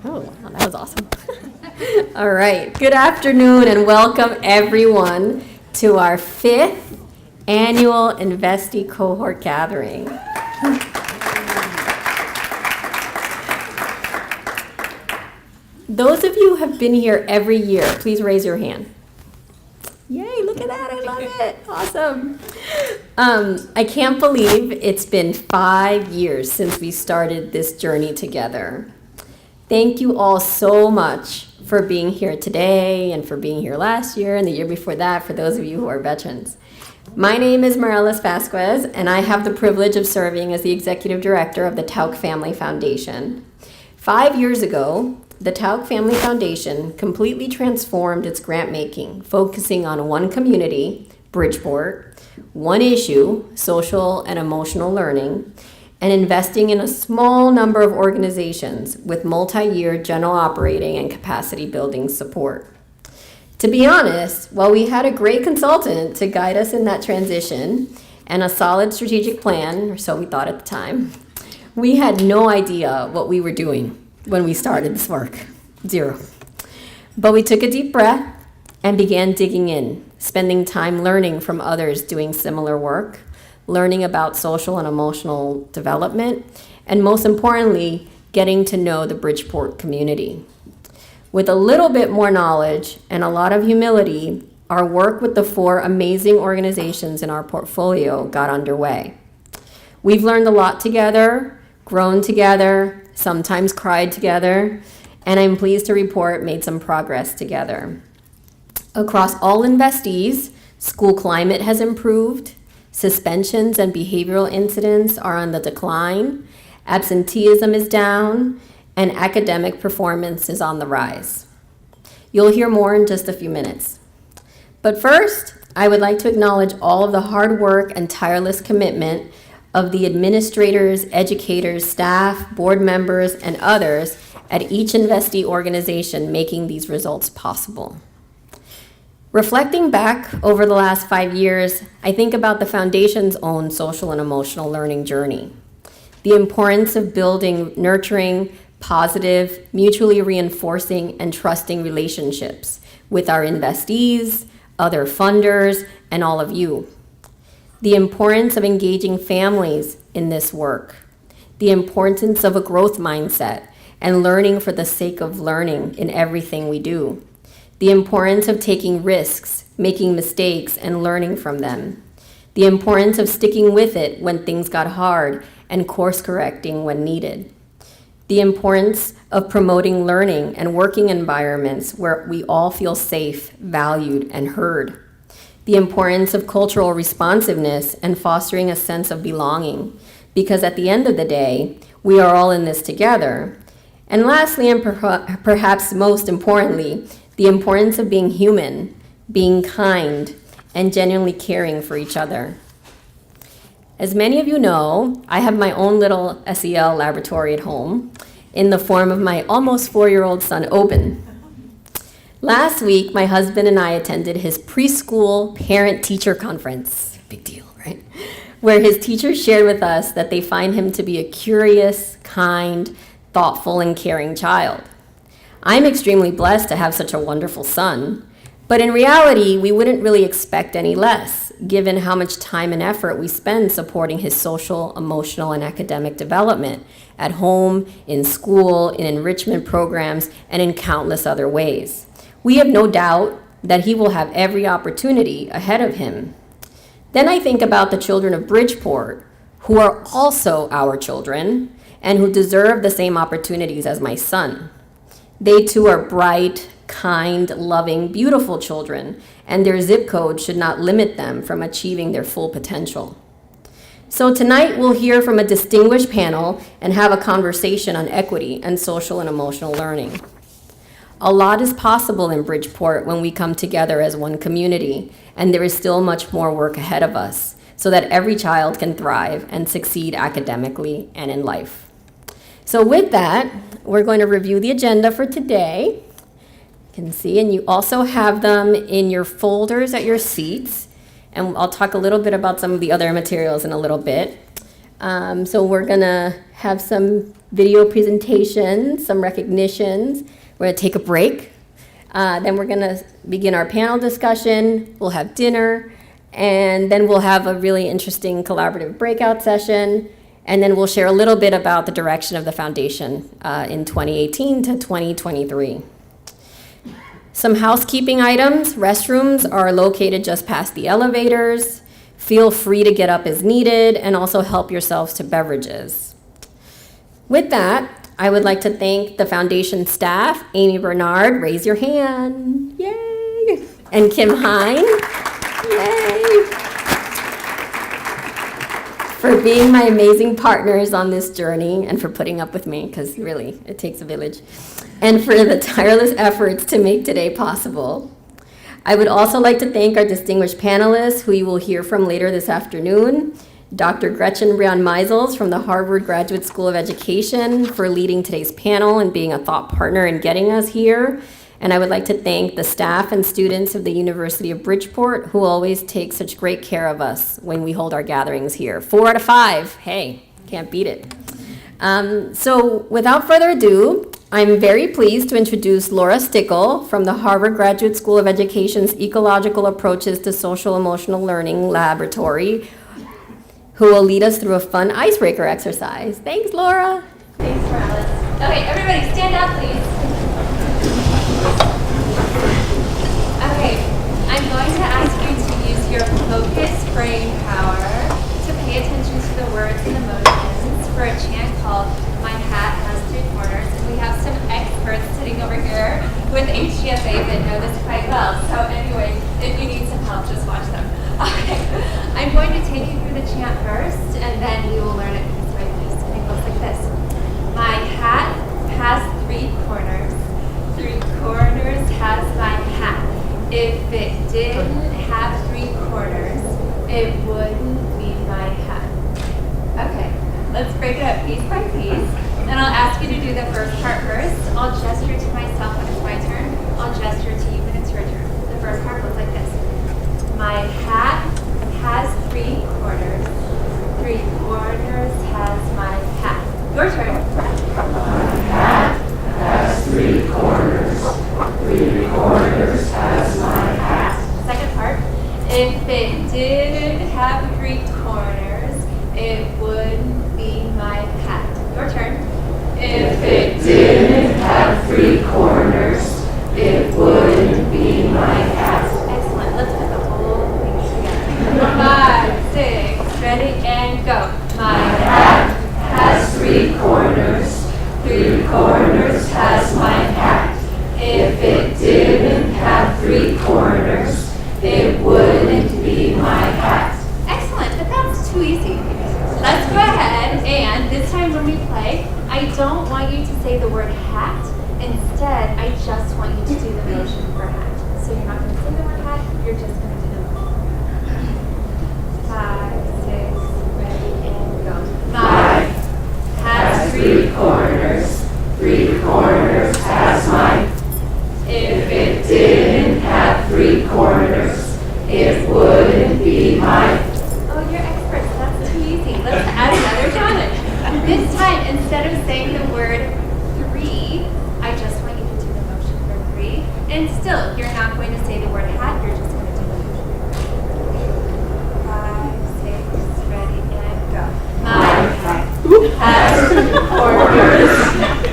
Oh, wow, that was awesome. All right. Good afternoon and welcome everyone to our 5th annual Investee Cohort Gathering. Those of you who have been here every year, please raise your hand. Yay, look at that, I love it, awesome. I can't believe it's been 5 years since we started this journey together. Thank you all so much for being here today and for being here last year and the year before that, for those of you who are veterans. My name is Morelis Vasquez, and I have the privilege of serving as the Executive Director of the Tauck Family Foundation. 5 years ago, the Tauck Family Foundation completely transformed its grant making, focusing on one community, Bridgeport, one issue, social and emotional learning, and investing in a small number of organizations with multi-year general operating and capacity building support. To be honest, while we had a great consultant to guide us in that transition and a solid strategic plan, or so we thought at the time, we had no idea what we were doing when we started this work. Zero. But we took a deep breath and began digging in, spending time learning from others doing similar work, learning about social and emotional development, and most importantly, getting to know the Bridgeport community. With a little bit more knowledge and a lot of humility, our work with the 4 amazing organizations in our portfolio got underway. We've learned a lot together, grown together, sometimes cried together, and I'm pleased to report made some progress together. Across all investees, school climate has improved, suspensions and behavioral incidents are on the decline, absenteeism is down, and academic performance is on the rise. You'll hear more in just a few minutes. But first, I would like to acknowledge all of the hard work and tireless commitment of the administrators, educators, staff, board members, and others at each investee organization making these results possible. Reflecting back over the last 5 years, I think about the Foundation's own social and emotional learning journey. The importance of building nurturing, positive, mutually reinforcing, and trusting relationships with our investees, other funders, and all of you. The importance of engaging families in this work. The importance of a growth mindset and learning for the sake of learning in everything we do. The importance of taking risks, making mistakes, and learning from them. The importance of sticking with it when things got hard and course correcting when needed. The importance of promoting learning and working environments where we all feel safe, valued, and heard. The importance of cultural responsiveness and fostering a sense of belonging, because at the end of the day, we are all in this together. And lastly, and perhaps most importantly, the importance of being human, being kind, and genuinely caring for each other. As many of you know, I have my own little SEL laboratory at home in the form of my almost 4-year-old son, Oben. Last week, my husband and I attended his preschool parent-teacher conference, big deal, right? Where his teachers shared with us that they find him to be a curious, kind, thoughtful, and caring child. I'm extremely blessed to have such a wonderful son, but in reality, we wouldn't really expect any less, given how much time and effort we spend supporting his social, emotional, and academic development at home, in school, in enrichment programs, and in countless other ways. We have no doubt that he will have every opportunity ahead of him. Then I think about the children of Bridgeport, who are also our children, and who deserve the same opportunities as my son. They too are bright, kind, loving, beautiful children, and their zip code should not limit them from achieving their full potential. So tonight we'll hear from a distinguished panel and have a conversation on equity and social and emotional learning. A lot is possible in Bridgeport when we come together as one community, and there is still much more work ahead of us so that every child can thrive and succeed academically and in life. So with that, we're going to review the agenda for today. You can see, and you also have them in your folders at your seats. And I'll talk a little bit about some of the other materials in a little bit. So we're gonna have some video presentations, some recognitions. We're gonna take a break. Then we're gonna begin our panel discussion. We'll have dinner, and then we'll have a really interesting collaborative breakout session. And then we'll share a little bit about the direction of the foundation in 2018 to 2023. Some housekeeping items. Restrooms are located just past the elevators. Feel free to get up as needed and also help yourselves to beverages. With that, I would like to thank the foundation staff. Amy Bernard, raise your hand. Yay! And Kim Hine. Yay! For being my amazing partners on this journey and for putting up with me, because really, it takes a village. And for the tireless efforts to make today possible. I would also like to thank our distinguished panelists, who you will hear from later this afternoon. Dr. Gretchen Brown-Meisels from the Harvard Graduate School of Education for leading today's panel and being a thought partner in getting us here. And I would like to thank the staff and students of the University of Bridgeport, who always take such great care of us when we hold our gatherings here. 4 out of 5, hey, can't beat it. So without further ado, I'm very pleased to introduce Laura Stickle from the Harvard Graduate School of Education's Ecological Approaches to Social Emotional Learning Laboratory, who will lead us through a fun icebreaker exercise. Thanks, Laura. Thanks, Alice. Okay, everybody stand up, please. Okay, I'm going to ask you to use your focused brain power to pay attention to the words and emotions for a chant called My Hat Has 3 Corners. And we have some experts sitting over here with HGSA that know this quite well. So anyway, if you need some help, just watch them. Okay, I'm going to take you through the chant first, and then we will learn it piece by piece. And it goes like this. My hat has 3 corners. 3 corners has my hat. If it didn't have 3 corners, it wouldn't be my hat. Okay, let's break it up piece by piece. And I'll ask you to do the first part first. I'll gesture to myself when it's my turn. I'll gesture to you when it's your turn. The first part goes like this. My hat has 3 corners. 3 corners has my hat. Your turn. My hat has 3 corners. 3 corners has my hat. Second part. If it didn't have 3 corners, it wouldn't be my hat. Your turn. If it didn't have 3 corners, it wouldn't be my hat. Excellent. Let's put the whole thing together. 5, 6, ready, and go. My hat has 3 corners. 3 corners has my hat. If it didn't have 3 corners, it wouldn't be my hat. Excellent, but that's too easy. Let's go ahead and this time when we play, I don't want you to say the word hat. Instead, I just want you to do the motion for hat. So you're not going to say the word hat, you're just going to do the motion. 5, 6, ready, and go. My Has 3 corners. 3 corners has my. If it didn't have 3 corners, it wouldn't be my. Oh, you're experts. That's too easy. Let's add another challenge. This time, instead of saying the word 3, I just want you to do the motion for 3. And still, you're not going to say the word hat. You're just going to do the motion. 5, 6, ready, and go. My Has 3 corners.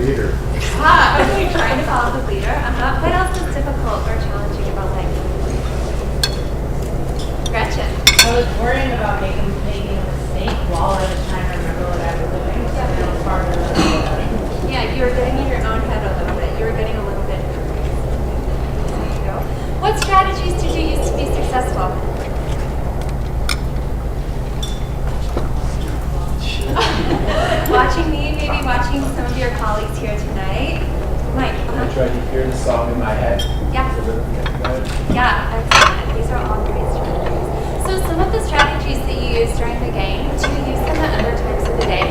leader. Okay, trying to follow the leader. What else is difficult or challenging about life? Gretchen. I was worrying about making a mistake while I was trying to remember what I was doing. So it was hard to remember. Yeah, you were getting in your own head a little bit. You were getting a little bit nervous. There you go. What strategies did you use to be successful? Watching me, maybe watching some of your colleagues here tonight. Mike. I tried to hear the song in my head. Yeah. Yeah, excellent. These are all great strategies. So some of the strategies that you use during the game, do you use them at other times of the day?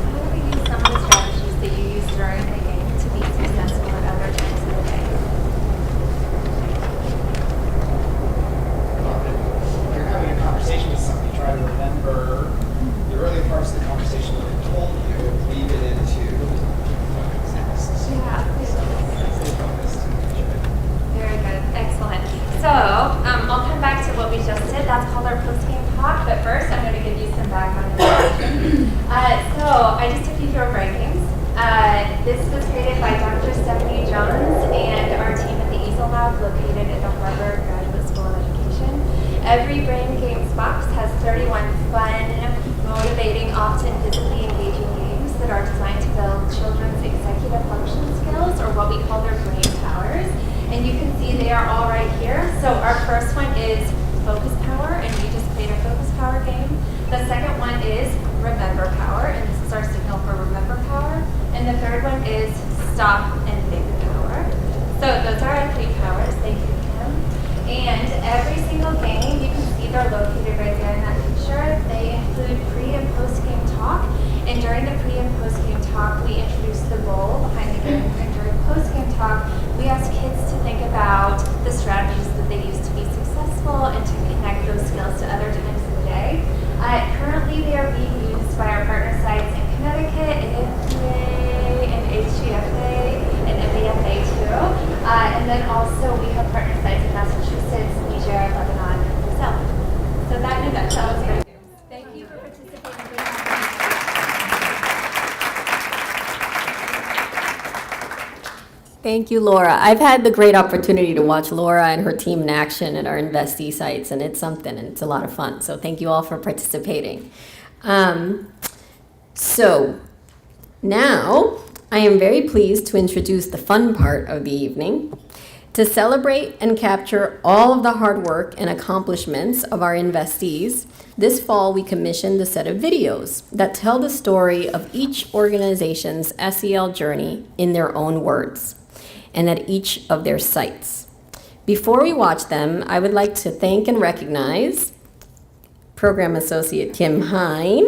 How do we use some of the strategies that you use during the game to be successful at other times of the day? You're having a conversation with somebody, try to remember the early parts of the conversation that they told you, weave it into what's next. Yeah. Stay focused. Very good. Excellent. So, I'll come back to what we just did. That's called our post-game talk. But first, I'm going to give you some background information. So, I just took you through our brain games. This was created by Dr. Stephanie Jones and our team at the Easel Lab located at the Harvard Graduate School of Education. Every brain games box has 31 fun, motivating, often physically engaging games that are designed to build children's executive function skills, or what we call their brain powers. And you can see they are all right here. So our first one is focus power, and we just played a focus power game. The second one is remember power, and this is our signal for remember power. And the third one is stop and think power. So those are our 3 powers. Thank you, Kim. And every single game, you can see they're located right there in that picture. They include pre- and post-game talk. And during the pre- and post-game talk, we introduce the goal behind the game. And during post-game talk, we ask kids to think about the strategies that they use to be successful and to connect those skills to other times of the day. Currently, they are being used by our partner sites in Connecticut, and NPA, and HGFA, and MBFA too. And then also we have partner sites in Massachusetts, Niger, Lebanon, and Brazil. So that in a nutshell is great news. Thank you for participating. Thank you, Laura. I've had the great opportunity to watch Laura and her team in action at our investee sites, and it's something, and it's a lot of fun. So thank you all for participating. So now I am very pleased to introduce the fun part of the evening. To celebrate and capture all of the hard work and accomplishments of our investees, this fall we commissioned a set of videos that tell the story of each organization's SEL journey in their own words and at each of their sites. Before we watch them, I would like to thank and recognize Program Associate Kim Hine,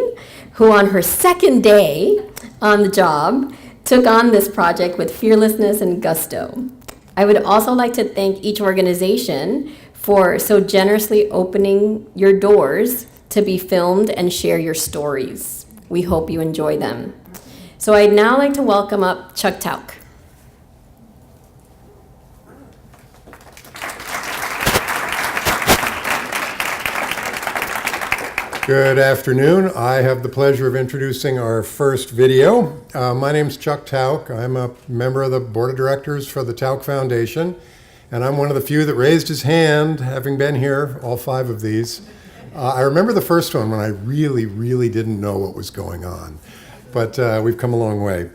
who on her second day on the job took on this project with fearlessness and gusto. I would also like to thank each organization for so generously opening your doors to be filmed and share your stories. We hope you enjoy them. So I'd now like to welcome up Chuck Tauck. Good afternoon. I have the pleasure of introducing our first video. My name's Chuck Tauck. I'm a member of the board of directors for the Tauck Foundation, and I'm one of the few that raised his hand, having been here, all 5 of these. I remember the first one when I really didn't know what was going on, but we've come a long way.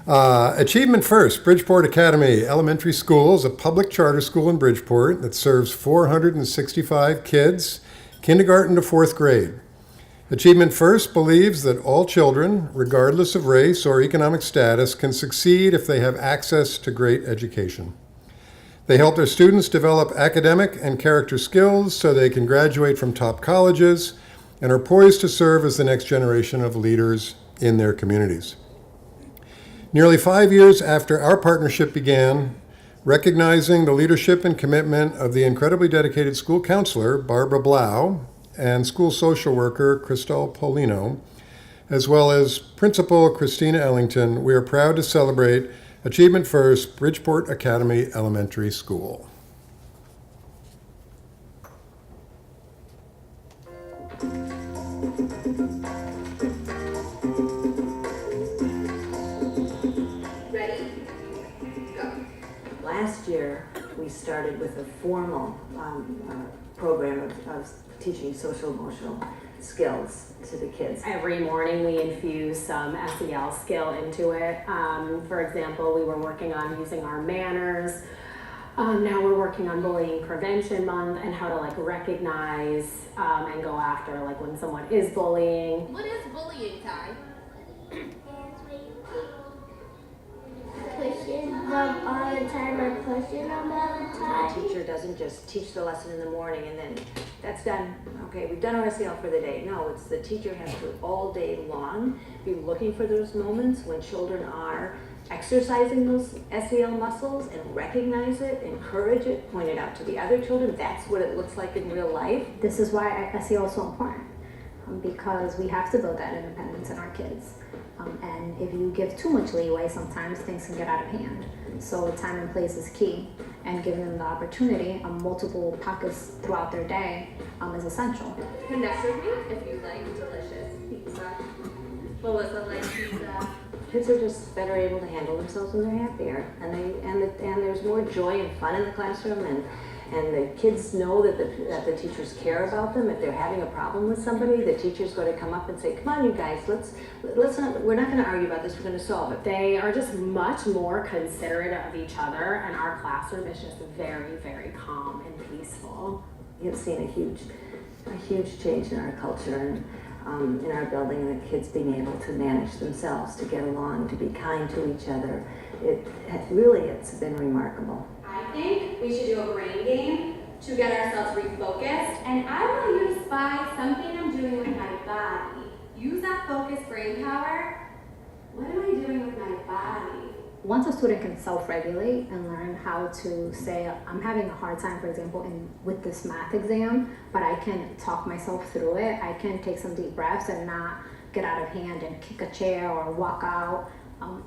Achievement First, Bridgeport Academy Elementary School is a public charter school in Bridgeport that serves 465 kids, kindergarten to 4th grade. Achievement First believes that all children, regardless of race or economic status, can succeed if they have access to great education. They help their students develop academic and character skills so they can graduate from top colleges and are poised to serve as the next generation of leaders in their communities. Nearly 5 years after our partnership began, recognizing the leadership and commitment of the incredibly dedicated school counselor, Barbara Blau, and school social worker, Cristal Polino, as well as Principal Christina Ellington, we are proud to celebrate Achievement First, Bridgeport Academy Elementary School. Last year, we started with a formal program of teaching social emotional skills to the kids. Every morning we infuse some SEL skill into it. For example, we were working on using our manners. Now we're working on Bullying Prevention Month and how to like recognize and go after like when someone is bullying. What is bullying, Ty? Pushing them all the time or pushing them all the The time. teacher doesn't just teach the lesson in the morning and then that's done. Okay, we've done our SEL for the day. No, it's the teacher has to all day long be looking for those moments when children are exercising those SEL muscles and recognize it, encourage it, point it out to the other children. That's what it looks like in real life. This is why SEL is so important, because we have to build that independence in our kids. And if you give too much leeway, sometimes things can get out of hand. So time and place is key, and giving them the opportunity on multiple pockets throughout their day is essential. Connect with me if you like delicious pizza. Melissa likes pizza. Kids are just better able to handle themselves when they're happier, and there's more joy and fun in the classroom, and the kids know that the teachers care about them. If they're having a problem with somebody, the teacher's going to come up and say, "Come on, you guys, let's not. We're not going to argue about this. We're going to solve it." They are just much more considerate of each other, and our classroom is just very, very calm and peaceful. You've seen a huge change in our culture and in our building, the kids being able to manage themselves, to get along, to be kind to each other. It's been remarkable. I think we should do a brain game to get ourselves refocused. And I want you to spy something I'm doing with my body. Use that focused brain power. What am I doing with my body? Once a student can self-regulate and learn how to say, I'm having a hard time, for example, with this math exam, but I can talk myself through it. I can take some deep breaths and not get out of hand and kick a chair or walk out.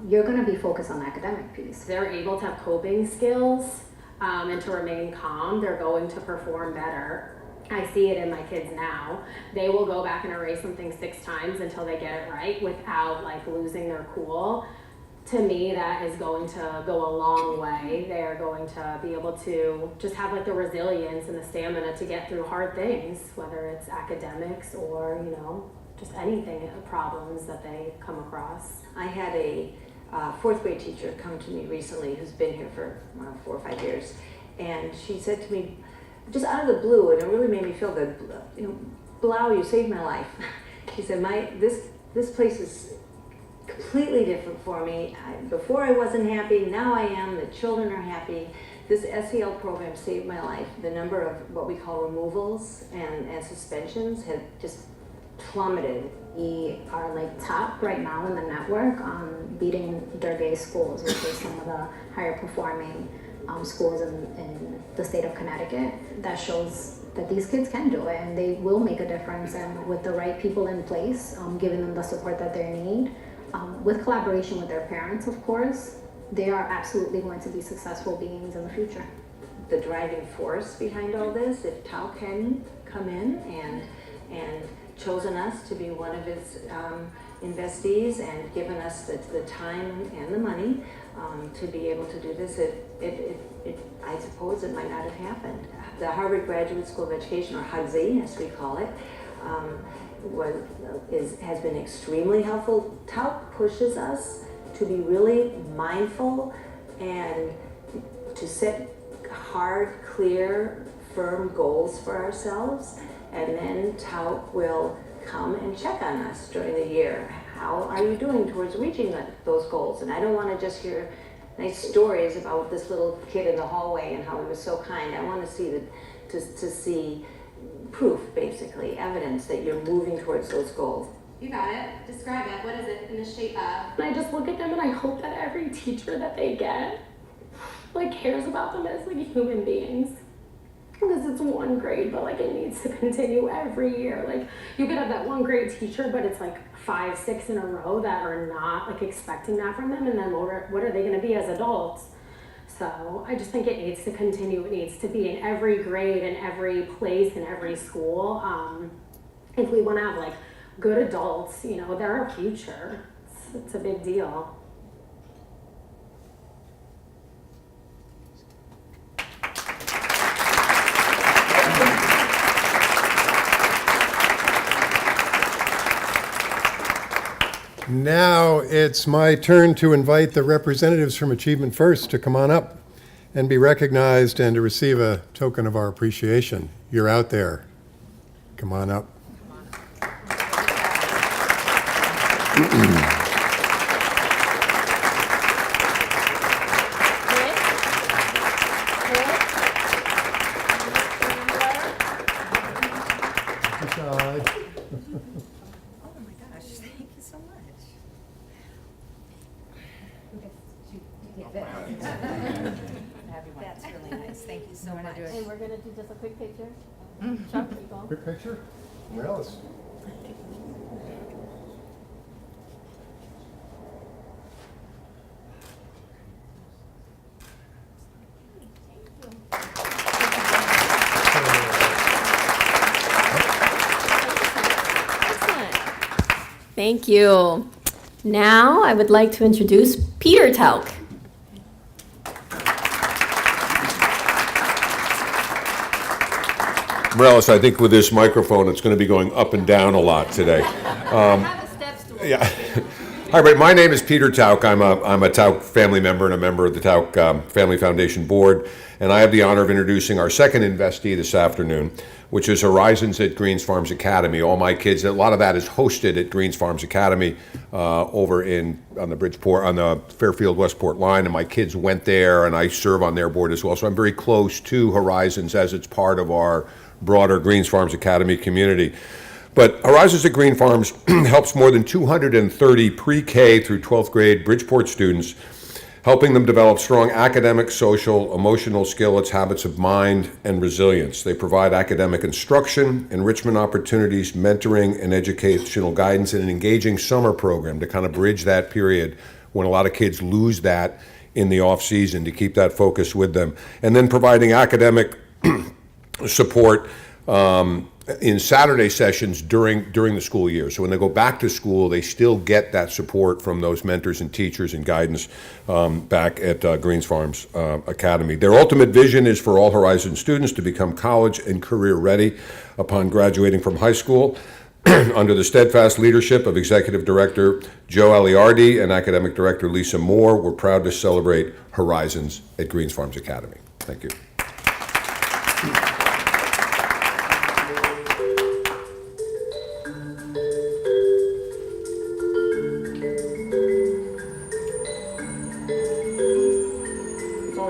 You're going to be focused on the academic piece. They're able to have coping skills and to remain calm. They're going to perform better. I see it in my kids now. They will go back and erase something 6 times until they get it right without like losing their cool. To me, that is going to go a long way. They are going to be able to just have like the resilience and the stamina to get through hard things, whether it's academics or, just anything, problems that they come across. I had a 4th grade teacher come to me recently who's been here for 4 or 5 years, and she said to me, just out of the blue, and it really made me feel good, Blau, you saved my life. She said, this place is completely different for me. Before I wasn't happy, now I am. The children are happy. This SEL program saved my life. The number of what we call removals and suspensions have just plummeted. We are like top right now in the network on beating Durgay schools, which is some of the higher performing schools in the state of Connecticut. That shows that these kids can do it and they will make a difference, and with the right people in place, giving them the support that they need, with collaboration with their parents, of course, they are absolutely going to be successful beings in the future. The driving force behind all this, if Tauck hadn't come in and chosen us to be one of his investees and given us the time and the money to be able to do this, I suppose it might not have happened. The Harvard Graduate School of Education, or HUGSE as we call it, has been extremely helpful. Tauck pushes us to be really mindful and to set hard, clear, firm goals for ourselves, and then Tauck will come and check on us during the year. How are you doing towards reaching those goals? And I don't want to just hear nice stories about this little kid in the hallway and how he was so kind. I want to see proof, basically, evidence that you're moving towards those goals. You got it. Describe it. What is it in the shape of? And I just look at them and I hope that every teacher that they get cares about them as human beings. Because it's 1 grade, but it needs to continue every year. You could have that 1 grade teacher, but it's 5, 6 in a row that are not expecting that from them, and then what are they going to be as adults? So I just think it needs to continue. It needs to be in every grade, in every place, in every school. If we want to have good adults, you know, they're our future. It's a big deal. Now it's my turn to invite the representatives from Achievement First to come on up and be recognized and to receive a token of our appreciation. You're out there. Come on up. That's really nice. Thank you so much. And we're gonna do just a quick picture. Chuck, you go. Quick picture? Well, it's Thank you. Now I would like to introduce Peter Tauck. Morales, I think with this microphone, it's going to be going up and down a lot today. Yeah. Hi, everybody. My name is Peter Tauck. I'm a Tauck family member and a member of the Tauck Family Foundation Board, and I have the honor of introducing our second investee this afternoon, which is Horizons at Greens Farms Academy. All my kids, a lot of that is hosted at Greens Farms Academy over on the Bridgeport, on the Fairfield Westport line, and my kids went there, and I serve on their board as well. So I'm very close to Horizons as it's part of our broader Greens Farms Academy community. But Horizons at Green Farms helps more than 230 pre-K through 12th grade Bridgeport students, helping them develop strong academic, social, emotional skills, habits of mind, and resilience. They provide academic instruction, enrichment opportunities, mentoring, and educational guidance, and an engaging summer program to kind of bridge that period when a lot of kids lose that in the off season, to keep that focus with them. And then providing academic support in Saturday sessions during the school year. So when they go back to school, they still get that support from those mentors and teachers and guidance back at Greens Farms Academy. Their ultimate vision is for all Horizon students to become college and career ready upon graduating from high school. Under the steadfast leadership of Executive Director Joe Aliardi and Academic Director Lisa Moore, we're proud to celebrate Horizons at Greens Farms Academy. Thank you.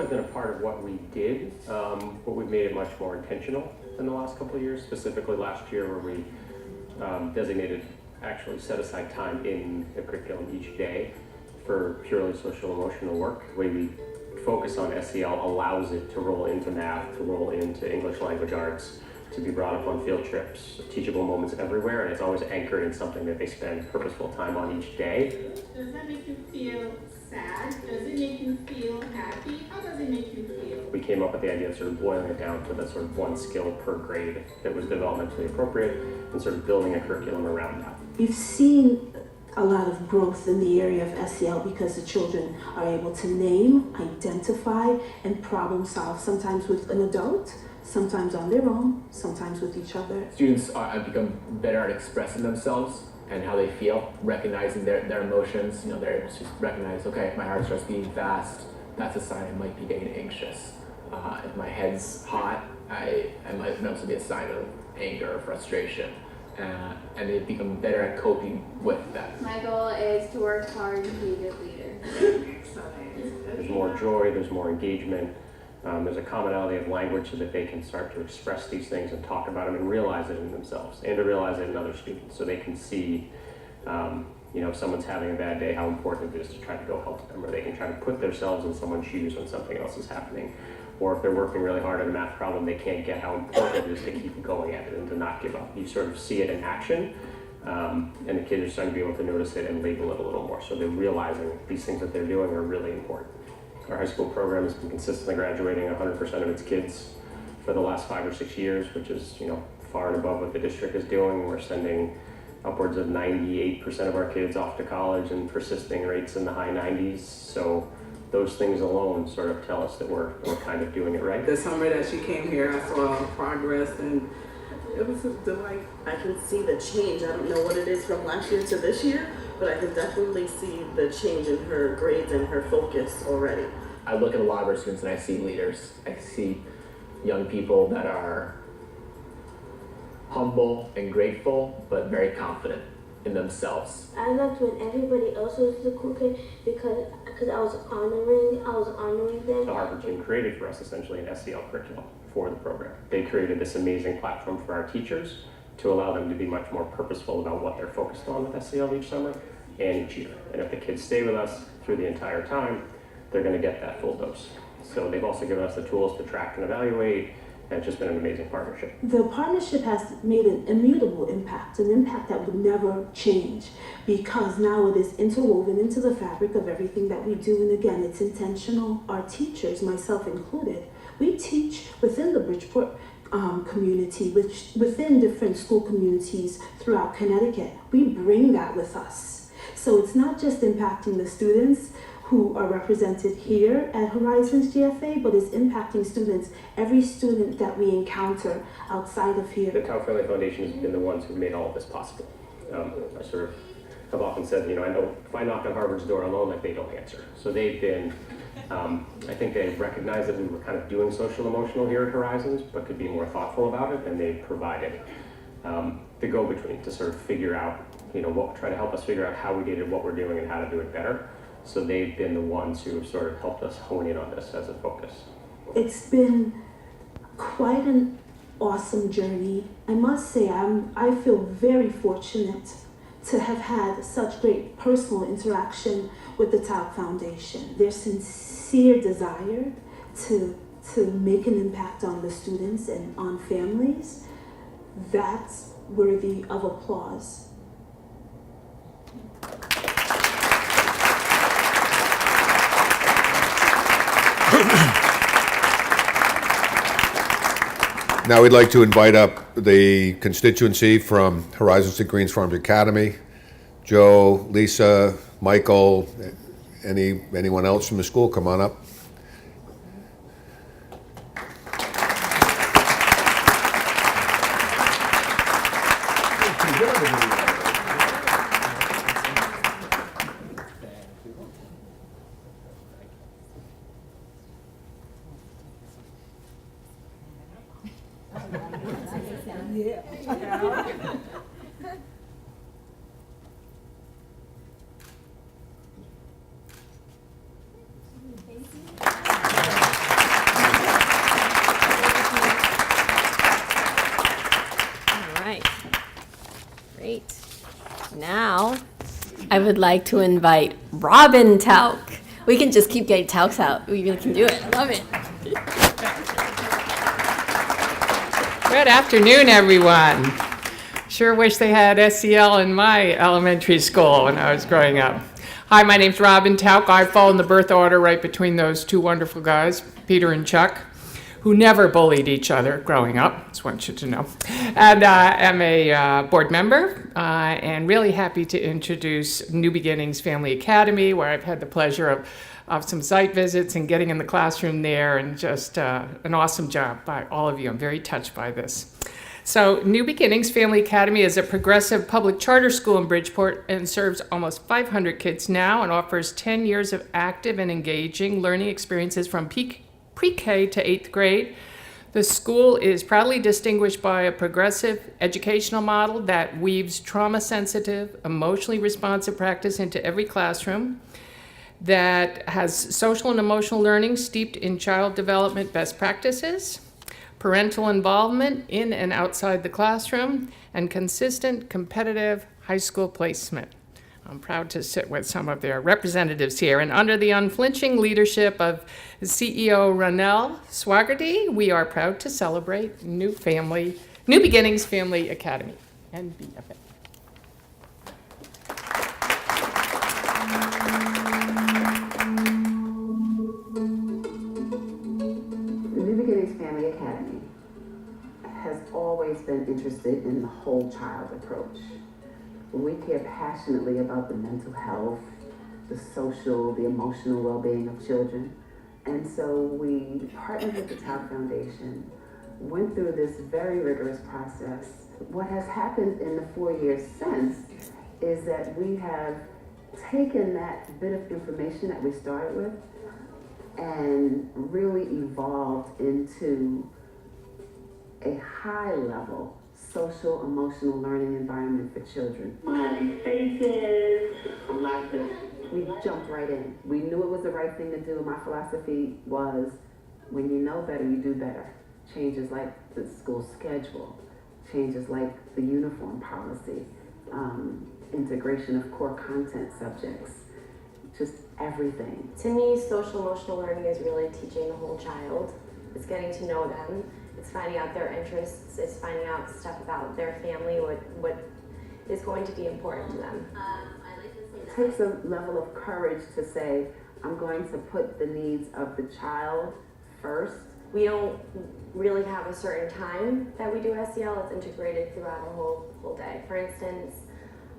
Been a part of what we did, but we've made it much more intentional in the last couple of years, specifically last year where we designated, actually set aside time in the curriculum each day for purely social emotional work. The way we focus on SEL allows it to roll into math, to roll into English language arts, to be brought up on field trips, teachable moments everywhere, and it's always anchored in something that they spend purposeful time on each day. Does that make you feel sad? Does it make you feel happy? How does it make you feel? We came up with the idea of sort of boiling it down to the sort of one skill per grade that was developmentally appropriate and sort of building a curriculum around that. You've seen a lot of growth in the area of SEL because the children are able to name, identify, and problem solve, sometimes with an adult, sometimes on their own, sometimes with each other. Students have become better at expressing themselves and how they feel, recognizing their emotions. You know, they're able to recognize, okay, if my heart starts beating fast, that's a sign I might be getting anxious. If my head's hot, I might also be a sign of anger or frustration. And they've become better at coping with that. My goal is to work hard and be a good leader. There's more joy, there's more engagement, there's a commonality of language so that they can start to express these things and talk about them and realize it in themselves and to realize it in other students so they can see, if someone's having a bad day, how important it is to try to go help them, or they can try to put themselves in someone's shoes when something else is happening. Or if they're working really hard on a math problem, they can't get how important it is to keep going at it and to not give up. You sort of see it in action, and the kids are starting to be able to notice it and label it a little more. So they're realizing these things that they're doing are really important. Our high school program has been consistently graduating 100% of its kids for the last 5 or 6 years, which is, far and above what the district is doing. We're sending upwards of 98% of our kids off to college and persisting rates in the high 90s. So those things alone sort of tell us that we're kind of doing it right. The summer that she came here, I saw progress, and it was a delight. I can see the change. I don't know what it is from last year to this year, but I can definitely see the change in her grades and her focus already. I look at a lot of our students and I see leaders. I see young people that are humble and grateful, but very confident in themselves. I loved when everybody else was the cool kid because I was honoring them. The Harvard team created for us essentially an SEL curriculum for the program. They created this amazing platform for our teachers to allow them to be much more purposeful about what they're focused on with SEL each summer and each year. And if the kids stay with us through the entire time, they're going to get that full dose. So they've also given us the tools to track and evaluate, and it's just been an amazing partnership. The partnership has made an immutable impact, an impact that would never change, because now it is interwoven into the fabric of everything that we do. And again, it's intentional. Our teachers, myself included, we teach within the Bridgeport community, within different school communities throughout Connecticut. We bring that with us. So it's not just impacting the students who are represented here at Horizons GFA, but it's impacting students, every student that we encounter outside of here. The Tauck Family Foundation has been the ones who made all of this possible. I sort of have often said, I know if I knock on Harvard's door alone, like they don't answer. So they've been, I think they recognized that we were kind of doing social emotional here at Horizons, but could be more thoughtful about it, and they provided the go-between to sort of figure out, try to help us figure out how we did it, what we're doing, and how to do it better. So they've been the ones who have sort of helped us hone in on this as a focus. It's been quite an awesome journey. I must say, I feel very fortunate to have had such great personal interaction with the Tauck Foundation. Their sincere desire to make an impact on the students and on families, that's worthy of applause. Now we'd like to invite up the constituency from Horizons to Greens Farms Academy. Joe, Lisa, Michael, anyone else from the school, come on up. Now, I would like to invite Robin Tauck. We can just keep getting Taucks out. We really can do it. I love it. Good afternoon, everyone. Sure wish they had SEL in my elementary school when I was growing up. Hi, my name's Robin Tauck. I fall in the birth order right between those two wonderful guys, Peter and Chuck, who never bullied each other growing up. Just want you to know. And I'm a board member and really happy to introduce New Beginnings Family Academy, where I've had the pleasure of some site visits and getting in the classroom there, and just an awesome job by all of you. I'm very touched by this. So New Beginnings Family Academy is a progressive public charter school in Bridgeport and serves almost 500 kids now and offers 10 years of active and engaging learning experiences from pre-K to 8th grade. The school is proudly distinguished by a progressive educational model that weaves trauma-sensitive, emotionally responsive practice into every classroom, that has social and emotional learning steeped in child development best practices, parental involvement in and outside the classroom, and consistent competitive high school placement. I'm proud to sit with some of their representatives here, and under the unflinching leadership of CEO Ronell Swaggerty, we are proud to celebrate New Beginnings Family Academy, NBFA. New Beginnings Family Academy has always been interested in the whole child approach. We care passionately about the mental health, the social, the emotional well-being of children. And so we partnered with the Tauck Foundation, went through this very rigorous process. What has happened in the 4 years since is that we have taken that bit of information that we started with and really evolved into a high-level social emotional learning environment for children. Smiley faces, laughter. We jumped right in. We knew it was the right thing to do. My philosophy was, when you know better, you do better. Changes like the school schedule, changes like the uniform policy, integration of core content subjects, just everything. To me, social emotional learning is really teaching the whole child. It's getting to know them. It's finding out their interests. It's finding out stuff about their family, what is going to be important to them. It takes a level of courage to say, I'm going to put the needs of the child first. We don't really have a certain time that we do SEL. It's integrated throughout our whole day. For instance,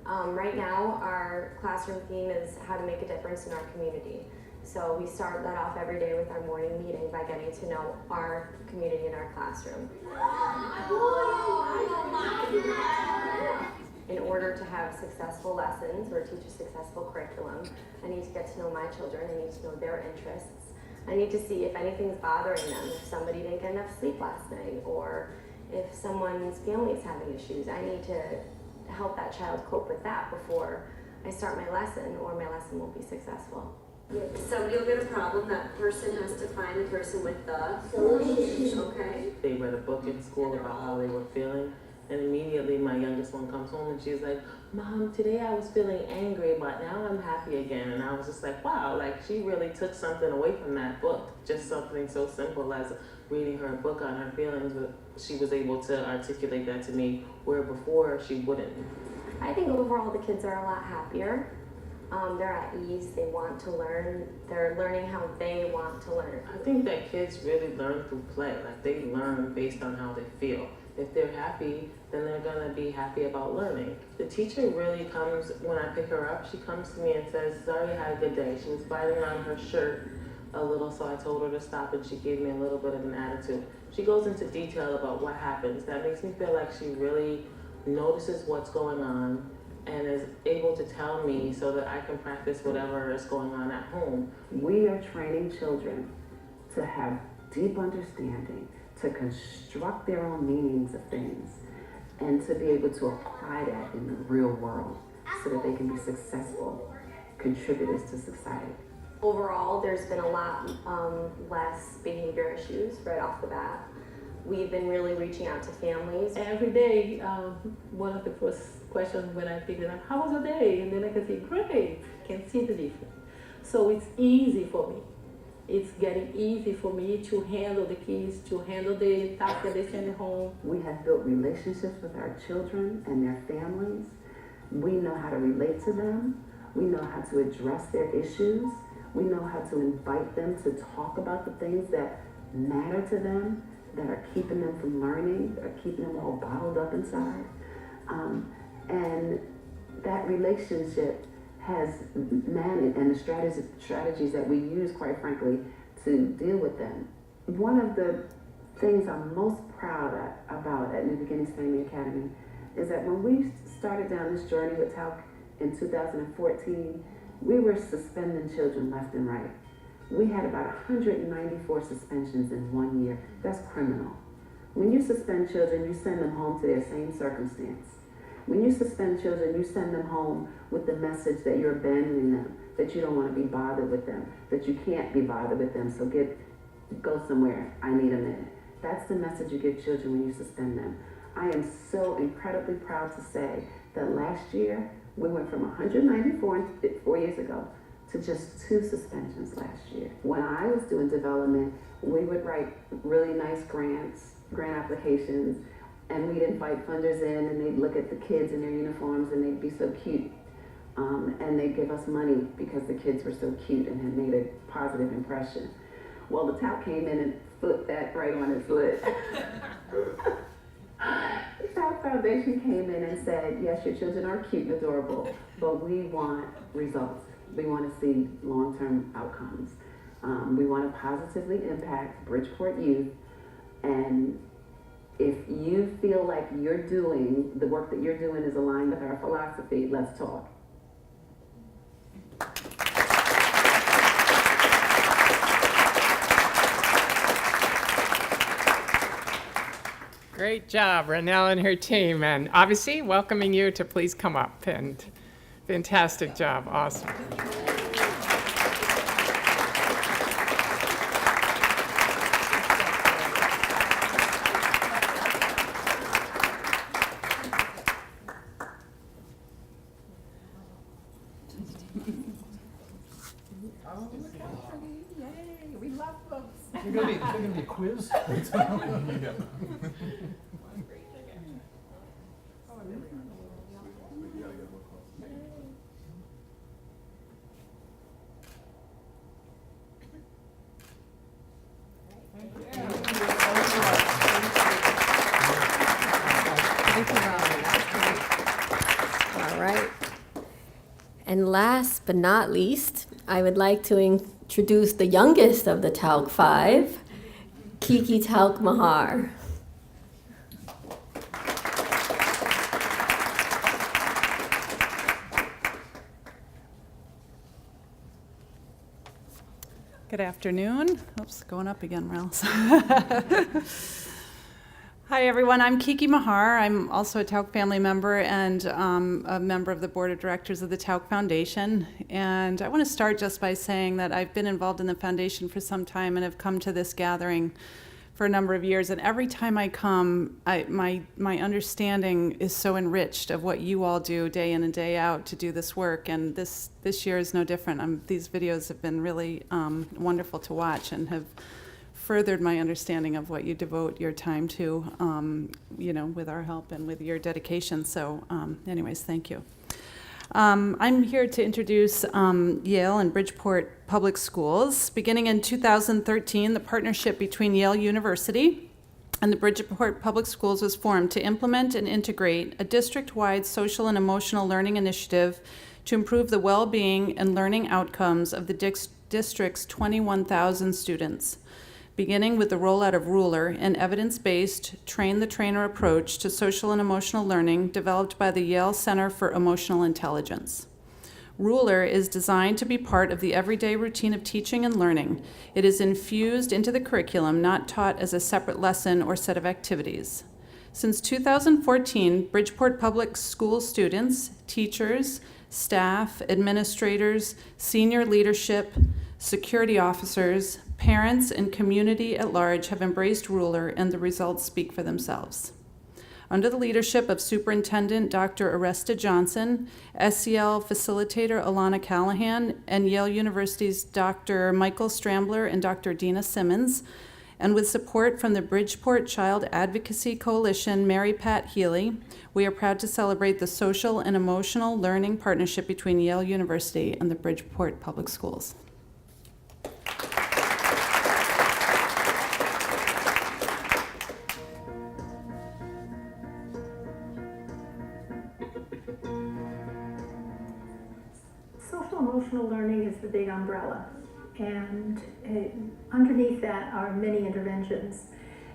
right now our classroom theme is how to make a difference in our community. So we start that off every day with our morning meeting by getting to know our community in our classroom. In order to have successful lessons or teach a successful curriculum, I need to get to know my children. I need to know their interests. I need to see if anything's bothering them, if somebody didn't get enough sleep last night, or if someone's family is having issues. I need to help that child cope with that before I start my lesson, or my lesson won't be successful. Somebody will get a problem, that person has to find the person with the solution. Okay. They read a book in school about how they were feeling, and immediately my youngest one comes home and she's like, Mom, today I was feeling angry, but now I'm happy again. And I was just like, wow, like she really took something away from that book. Just something so simple as reading her book on her feelings, but she was able to articulate that to me where before she wouldn't. I think overall the kids are a lot happier. They're at ease, they want to learn, they're learning how they want to learn. I think that kids really learn through play, like they learn based on how they feel. If they're happy, then they're gonna be happy about learning. The teacher really comes, when I pick her up, she comes to me and says, Zari had a good day. She was biting on her shirt a little, so I told her to stop and she gave me a little bit of an attitude. She goes into detail about what happens. That makes me feel like she really notices what's going on and is able to tell me so that I can practice whatever is going on at home. We are training children to have deep understanding, to construct their own meanings of things, and to be able to apply that in the real world so that they can be successful contributors to society. Overall, there's been a lot less behavior issues right off the bat. We've been really reaching out to families. Every day, one of the first questions when I pick it up, how was your day? And then I can say, great, can see the difference. So it's easy for me. It's getting easy for me to handle the kids, to handle the tasks that they send home. We have built relationships with our children and their families. We know how to relate to them. We know how to address their issues. We know how to invite them to talk about the things that matter to them, that are keeping them from learning, that are keeping them all bottled up inside. And that relationship has managed, and the strategies that we use, quite frankly, to deal with them. One of the things I'm most proud about at New Beginnings Family Academy is that when we started down this journey with Tauck in 2014, we were suspending children left and right. We had about 194 suspensions in 1 year. That's criminal. When you suspend children, you send them home to their same circumstance. When you suspend children, you send them home with the message that you're abandoning them, that you don't want to be bothered with them, that you can't be bothered with them, so go somewhere, I need a minute. That's the message you give children when you suspend them. I am so incredibly proud to say that last year, we went from 194 4 years ago to just 2 suspensions last year. When I was doing development, we would write really nice grant applications, and we'd invite funders in, and they'd look at the kids in their uniforms, and they'd be so cute. And they'd give us money because the kids were so cute and had made a positive impression. Well, the Tauck came in and flipped that right on its lid. It's Tauck Foundation came in and said, yes, your children are cute and adorable, but we want results. We want to see long-term outcomes. We want to positively impact Bridgeport youth, and if you feel like the work that you're doing is aligned with our philosophy, let's talk. Great job, Renelle and her team, and obviously welcoming you to please come up. And fantastic job, awesome. Yay, we love those. They're gonna be a quiz? Yeah. All right. And last but not least, I would like to introduce the youngest of the Tauck Five, Kiki Tauck Mahar. Good afternoon. Oops, going up again, Ralph. Hi, everyone. I'm Kiki Mahar. I'm also a Tauck family member and a member of the board of directors of the Tauck Foundation. And I want to start just by saying that I've been involved in the foundation for some time and have come to this gathering for a number of years. And every time I come, my understanding is so enriched of what you all do day in and day out to do this work. And this year is no different. These videos have been really wonderful to watch and have furthered my understanding of what you devote your time to, with our help and with your dedication. So anyways, thank you. I'm here to introduce Yale and Bridgeport Public Schools. Beginning in 2013, the partnership between Yale University and the Bridgeport Public Schools was formed to implement and integrate a district-wide social and emotional learning initiative to improve the well-being and learning outcomes of the district's 21,000 students. Beginning with the rollout of Ruler, an evidence-based, train-the-trainer approach to social and emotional learning developed by the Yale Center for Emotional Intelligence. Ruler is designed to be part of the everyday routine of teaching and learning. It is infused into the curriculum, not taught as a separate lesson or set of activities. Since 2014, Bridgeport Public School students, teachers, staff, administrators, senior leadership, security officers, parents, and community at large have embraced Ruler, and the results speak for themselves. Under the leadership of Superintendent Dr. Aresta Johnson, SEL facilitator Alana Callahan, and Yale University's Dr. Michael Strambler and Dr. Dina Simmons, and with support from the Bridgeport Child Advocacy Coalition, Mary Pat Healy, we are proud to celebrate the social and emotional learning partnership between Yale University and the Bridgeport Public Schools. Social emotional learning is the big umbrella, and underneath that are many interventions.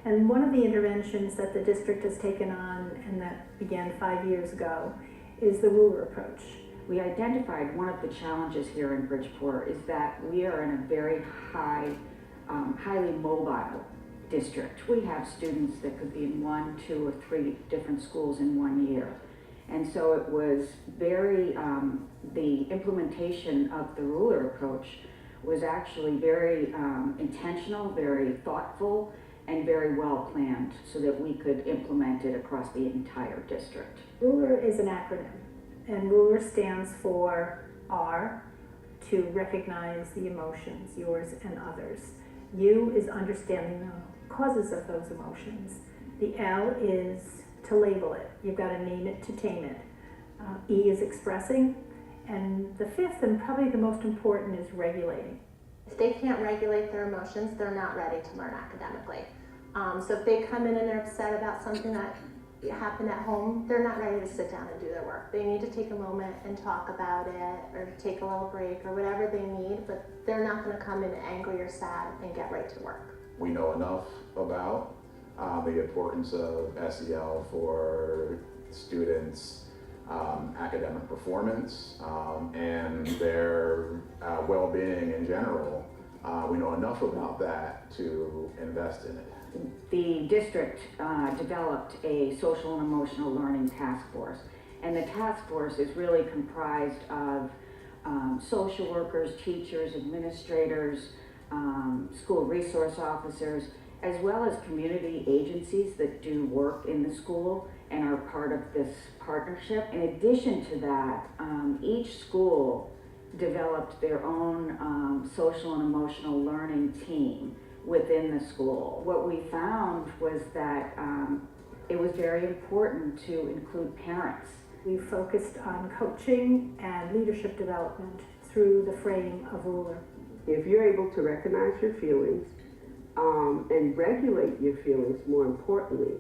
And one of the interventions that the district has taken on, and that began 5 years ago, is the Ruler approach. We identified one of the challenges here in Bridgeport is that we are in a very highly mobile district. We have students that could be in 1, 2, or 3 different schools in 1 year. And so it was very, the implementation of the Ruler approach was actually very intentional, very thoughtful, and very well planned so that we could implement it across the entire district. Ruler is an acronym, and Ruler stands for R, to recognize the emotions, yours and others. U is understanding the causes of those emotions. The L is to label it. You've got to name it to tame it. E is expressing, and the fifth and probably the most important is regulating. If they can't regulate their emotions, they're not ready to learn academically. So if they come in and they're upset about something that happen at home, they're not ready to sit down and do their work. They need to take a moment and talk about it, or take a little break, or whatever they need, but they're not going to come in angry or sad and get right to work. We know enough about the importance of SEL for students' academic performance and their well-being in general. We know enough about that to invest in it. The district developed a social and emotional learning task force, and the task force is really comprised of social workers, teachers, administrators, school resource officers, as well as community agencies that do work in the school and are part of this partnership. In addition to that, each school developed their own social and emotional learning team within the school. What we found was that it was very important to include parents. We focused on coaching and leadership development through the frame of Ruler. If you're able to recognize your feelings and regulate your feelings, more importantly,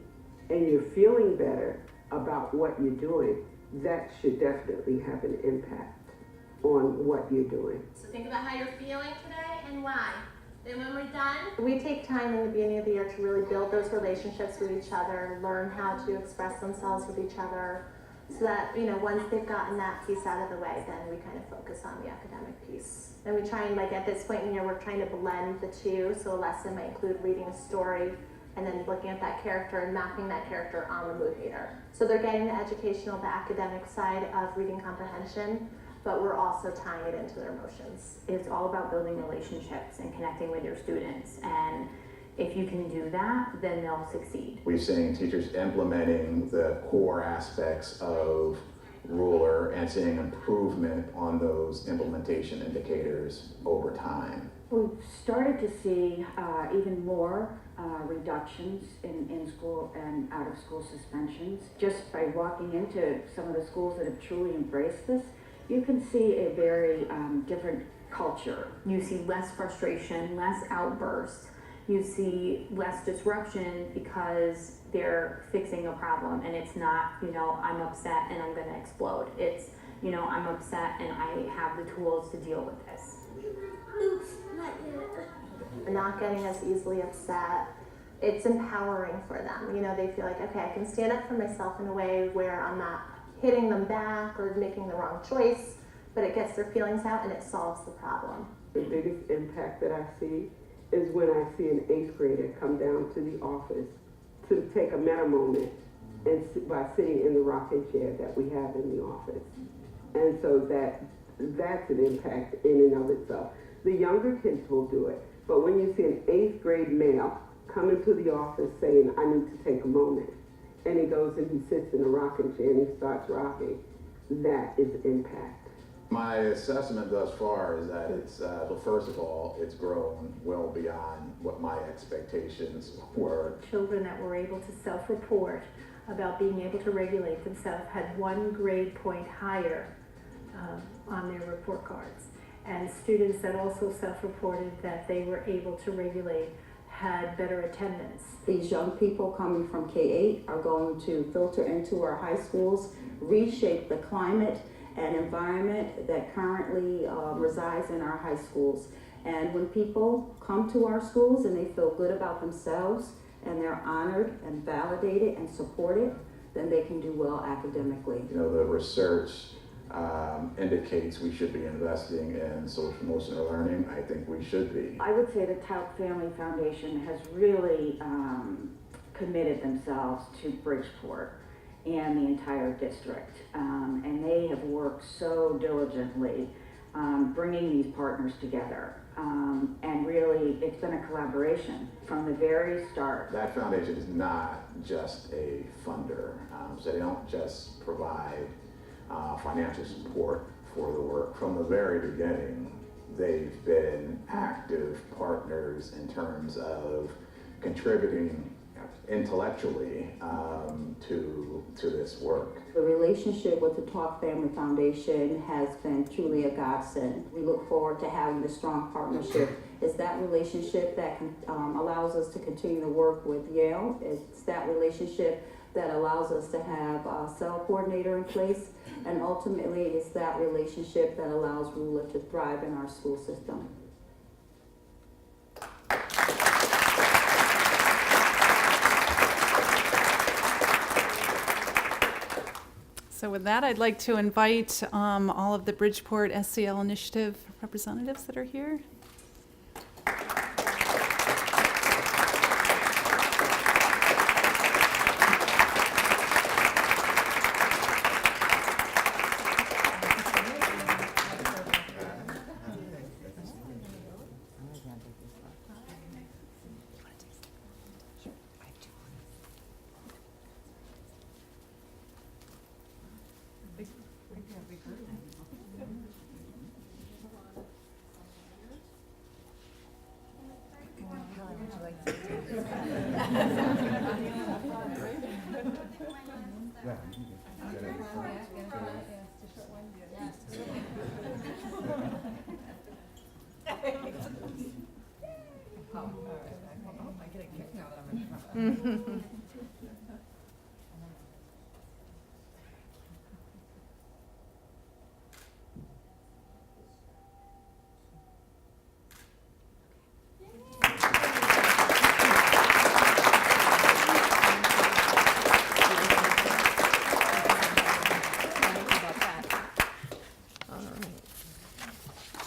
and you're feeling better about what you're doing, that should definitely have an impact on what you're doing. So think about how you're feeling today and why. Then when we're done, we take time in the beginning of the year to really build those relationships with each other, learn how to express themselves with each other, so that, you know, once they've gotten that piece out of the way, then we kind of focus on the academic piece. And we try and, like, at this point in the year, we're trying to blend the two. So a lesson might include reading a story and then looking at that character and mapping that character on the mood meter. So they're getting the educational, the academic side of reading comprehension, but we're also tying it into their emotions. It's all about building relationships and connecting with your students. And if you can do that, then they'll succeed. We've seen teachers implementing the core aspects of Ruler and seeing improvement on those implementation indicators over time. We've started to see even more reductions in school and out of school suspensions. Just by walking into some of the schools that have truly embraced this, you can see a very different culture. You see less frustration, less outbursts. You see less disruption because they're fixing a problem, and it's not, you know, I'm upset and I'm gonna explode. It's, you know, I'm upset and I have the tools to deal with this. Not getting as easily upset. It's empowering for them. You know, they feel like, okay, I can stand up for myself in a way where I'm not hitting them back or making the wrong choice, but it gets their feelings out and it solves the problem. The biggest impact that I see is when I see an 8th grader come down to the office to take a meta moment and by sitting in the rocking chair that we have in the office. And so that's an impact in and of itself. The younger kids will do it, but when you see an 8th grade male come into the office saying, I need to take a moment, and he goes and he sits in a rocking chair and he starts rocking, that is impact. My assessment thus far is that it's, well, first of all, it's grown well beyond what my expectations were. Children that were able to self-report about being able to regulate themselves had 1 grade point higher on their report cards. And students that also self-reported that they were able to regulate had better attendance. These young people coming from K-8 are going to filter into our high schools, reshape the climate and environment that currently resides in our high schools. And when people come to our schools and they feel good about themselves and they're honored and validated and supported, then they can do well academically. You know, the research indicates we should be investing in social emotional learning. I think we should be. I would say the Tauck Family Foundation has really committed themselves to Bridgeport and the entire district. And they have worked so diligently bringing these partners together. And really, it's been a collaboration from the very start. That foundation is not just a funder, so they don't just provide financial support for the work. From the very beginning, they've been active partners in terms of contributing intellectually to this work. The relationship with the Tauck Family Foundation has been truly a godsend. We look forward to having this strong partnership. It's that relationship that allows us to continue to work with Yale. It's that relationship that allows us to have a cell coordinator in place. And ultimately, it's that relationship that allows Ruler to thrive in our school system. So with that, I'd like to invite all of the Bridgeport SCL Initiative representatives that are here.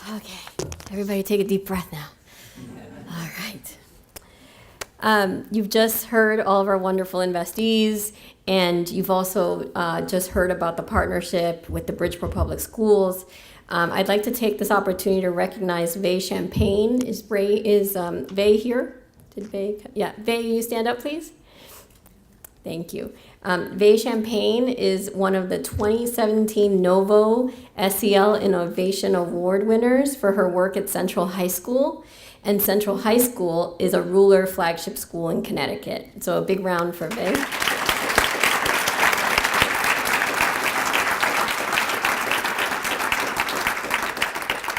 Okay, everybody take a deep breath now. All right. You've just heard all of our wonderful investees, and you've also just heard about the partnership with the Bridgeport Public Schools. I'd like to take this opportunity to recognize Vay Champagne. Is Vay here? Did Vay? Yeah, Vay, you stand up, please. Thank you. Vay Champagne is one of the 2017 Novo SEL Innovation Award winners for her work at Central High School. And Central High School is a Ruler flagship school in Connecticut. So a big round for Vay.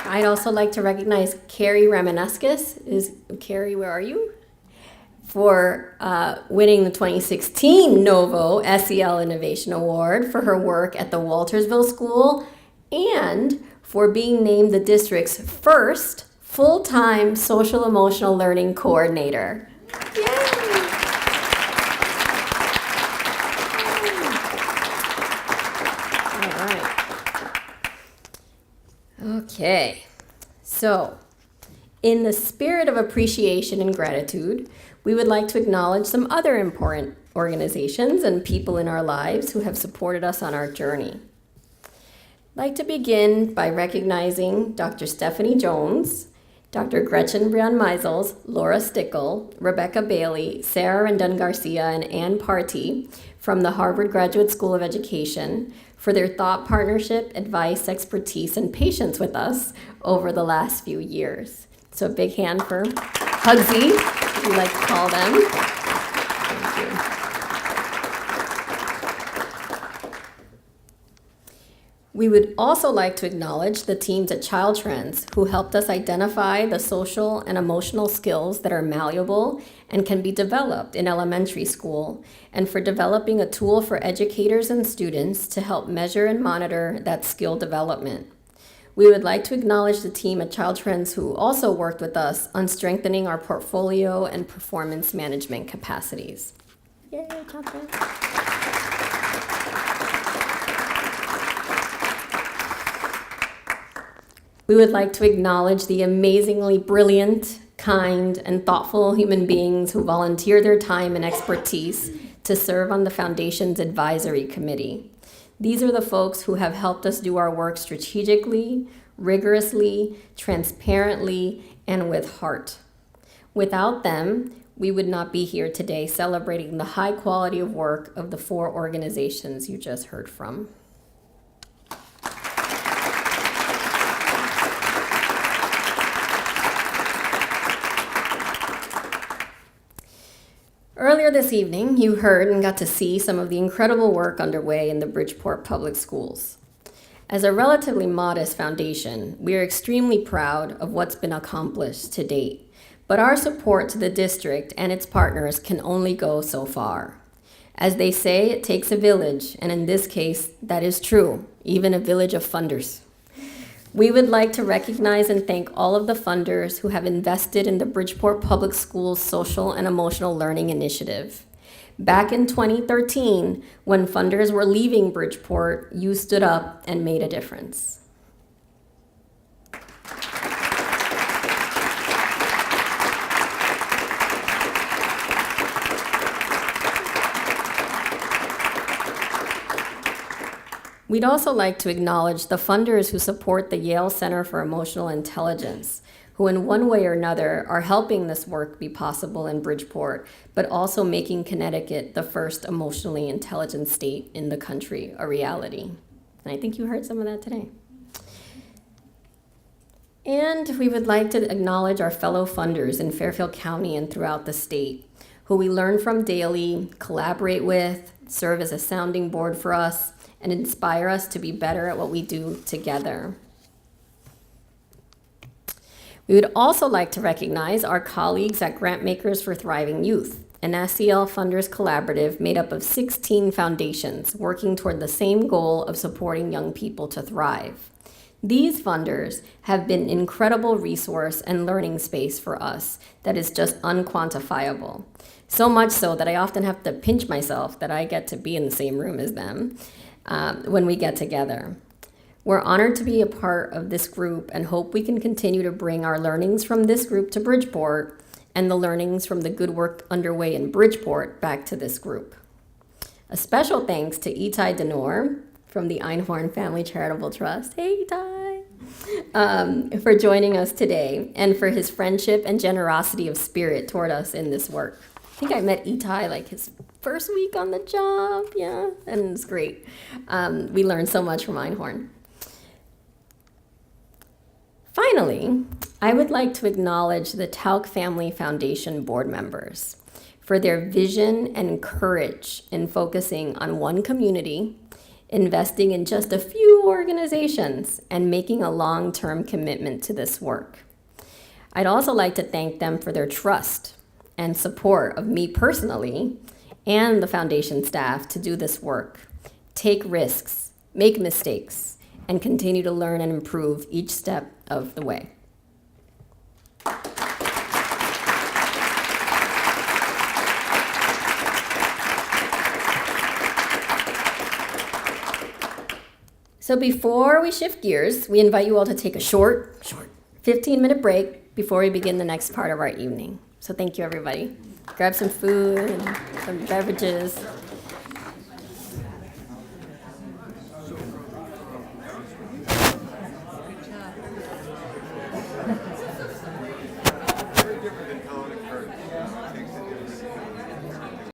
I'd also like to recognize Carrie Ramanuskis. Carrie, where are you? For winning the 2016 Novo SEL Innovation Award for her work at the Waltersville School and for being named the district's first full-time social emotional learning coordinator. Yay! All right. Okay, so in the spirit of appreciation and gratitude, we would like to acknowledge some other important organizations and people in our lives who have supported us on our journey. I'd like to begin by recognizing Dr. Stephanie Jones, Dr. Gretchen Brian Meisels, Laura Stickle, Rebecca Bailey, Sarah Rendon Garcia, and Ann Party from the Harvard Graduate School of Education for their thought partnership, advice, expertise, and patience with us over the last few years. So a big hand for Hugsy, if you like to call them. Thank you. We would also like to acknowledge the teams at Child Trends who helped us identify the social and emotional skills that are malleable and can be developed in elementary school, and for developing a tool for educators and students to help measure and monitor that skill development. We would like to acknowledge the team at Child Trends who also worked with us on strengthening our portfolio and performance management capacities. Yay, Child Trends. We would like to acknowledge the amazingly brilliant, kind, and thoughtful human beings who volunteer their time and expertise to serve on the Foundation's advisory committee. These are the folks who have helped us do our work strategically, rigorously, transparently, and with heart. Without them, we would not be here today celebrating the high quality of work of the 4 organizations you just heard from. Earlier this evening, you heard and got to see some of the incredible work underway in the Bridgeport Public Schools. As a relatively modest foundation, we are extremely proud of what's been accomplished to date, but our support to the district and its partners can only go so far. As they say, it takes a village, and in this case, that is true, even a village of funders. We would like to recognize and thank all of the funders who have invested in the Bridgeport Public Schools Social and Emotional Learning Initiative. Back in 2013, when funders were leaving Bridgeport, you stood up and made a difference. We'd also like to acknowledge the funders who support the Yale Center for Emotional Intelligence, who in one way or another are helping this work be possible in Bridgeport, but also making Connecticut the first emotionally intelligent state in the country a reality. And I think you heard some of that today. And we would like to acknowledge our fellow funders in Fairfield County and throughout the state, who we learn from daily, collaborate with, serve as a sounding board for us, and inspire us to be better at what we do together. We would also like to recognize our colleagues at Grantmakers for Thriving Youth, an SEL Funders Collaborative made up of 16 foundations working toward the same goal of supporting young people to thrive. These funders have been an incredible resource and learning space for us that is just unquantifiable. So much so that I often have to pinch myself that I get to be in the same room as them when we get together. We're honored to be a part of this group and hope we can continue to bring our learnings from this group to Bridgeport and the learnings from the good work underway in Bridgeport back to this group. A special thanks to Itai Denor from the Einhorn Family Charitable Trust. Hey, Itai! For joining us today and for his friendship and generosity of spirit toward us in this work. I think I met Itai like his first week on the job, yeah, and it's great. We learned so much from Einhorn. Finally, I would like to acknowledge the Tauck Family Foundation board members for their vision and courage in focusing on one community, investing in just a few organizations, and making a long-term commitment to this work. I'd also like to thank them for their trust and support of me personally and the foundation staff to do this work, take risks, make mistakes, and continue to learn and improve each step of the way. So before we shift gears, we invite you all to take a short 15-minute break before we begin the next part of our evening. So thank you, everybody. Grab some food and some beverages.